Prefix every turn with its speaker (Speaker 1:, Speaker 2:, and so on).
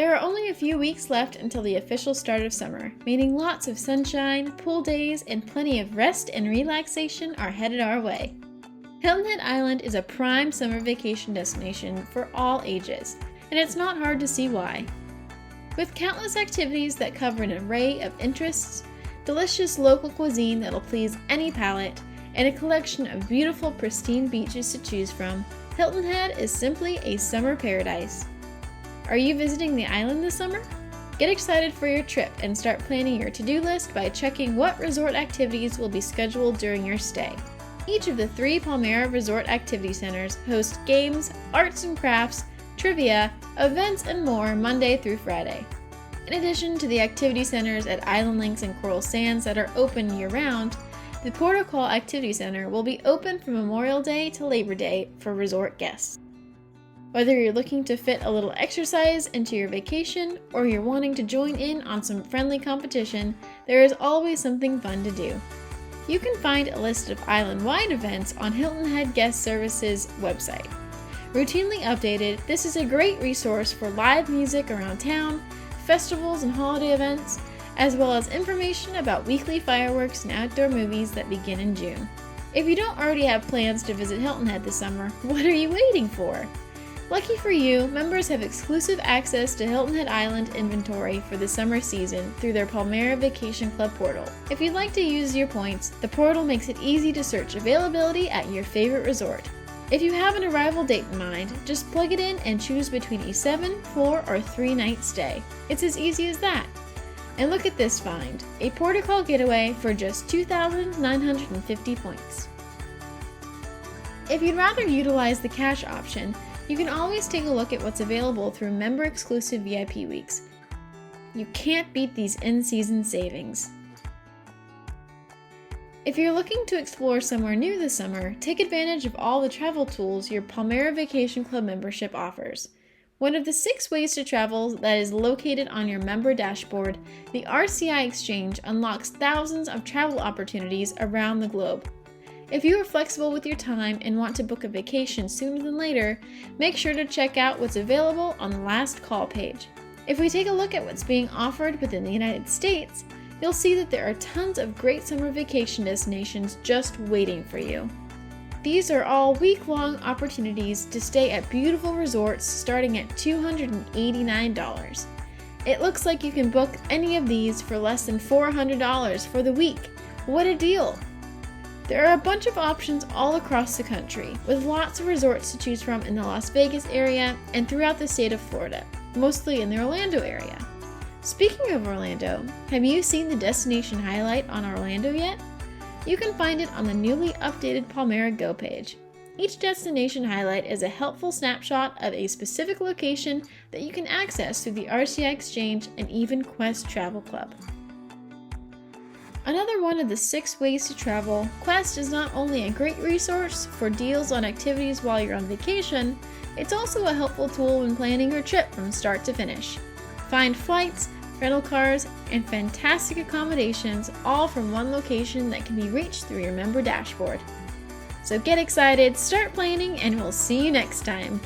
Speaker 1: There are only a few weeks left until the official start of summer, meaning lots of sunshine, pool days, and plenty of rest and relaxation are headed our way. Hilton Head Island is a prime summer vacation destination for all ages, and it's not hard to see why. With countless activities that cover an array of interests, delicious local cuisine that'll please any palate, and a collection of beautiful, pristine beaches to choose from, Hilton Head is simply a summer paradise. Are you visiting the island this summer? Get excited for your trip and start planning your to-do list by checking what resort activities will be scheduled during your stay. Each of the 3 Palmera Resort Activity Centers host games, arts and crafts, trivia, events, and more Monday through Friday. In addition to the activity centers at Island Links and Coral Sands that are open year-round, the Protocol Activity Center will be open from Memorial Day to Labor Day for resort guests. Whether you're looking to fit a little exercise into your vacation or you're wanting to join in on some friendly competition, there is always something fun to do. You can find a list of island-wide events on Hilton Head Guest Services website. Routinely updated, this is a great resource for live music around town, festivals and holiday events, as well as information about weekly fireworks and outdoor movies that begin in June. If you don't already have plans to visit Hilton Head this summer, what are you waiting for? Lucky for you, members have exclusive access to Hilton Head Island inventory for the summer season through their Palmera Vacation Club portal. If you'd like to use your points, the portal makes it easy to search availability at your favorite resort. If you have an arrival date in mind, just plug it in and choose between a 7, 4, or 3-night stay. It's as easy as that. And look at this find, a Protocol getaway for just 2,950 points. If you'd rather utilize the cash option, you can always take a look at what's available through member-exclusive VIP weeks. You can't beat these in-season savings. If you're looking to explore somewhere new this summer, take advantage of all the travel tools your Palmera Vacation Club membership offers. One of the 6 ways to travel that is located on your member dashboard, the RCI Exchange unlocks thousands of travel opportunities around the globe. If you are flexible with your time and want to book a vacation sooner than later, make sure to check out what's available on the last call page. If we take a look at what's being offered within the United States, you'll see that there are tons of great summer vacation destinations just waiting for you. These are all week-long opportunities to stay at beautiful resorts starting at $289. It looks like you can book any of these for less than $400 for the week. What a deal! There are a bunch of options all across the country, with lots of resorts to choose from in the Las Vegas area and throughout the state of Florida, mostly in the Orlando area. Speaking of Orlando, have you seen the destination highlight on Orlando yet? You can find it on the newly updated Palmera GO page. Each destination highlight is a helpful snapshot of a specific location that you can access through the RCI Exchange and even Quest Travel Club. Another one of the 6 ways to travel, Quest is not only a great resource for deals on activities while you're on vacation, it's also a helpful tool when planning your trip from start to finish. Find flights, rental cars, and fantastic accommodations all from one location that can be reached through your member dashboard. So get excited, start planning, and we'll see you next time.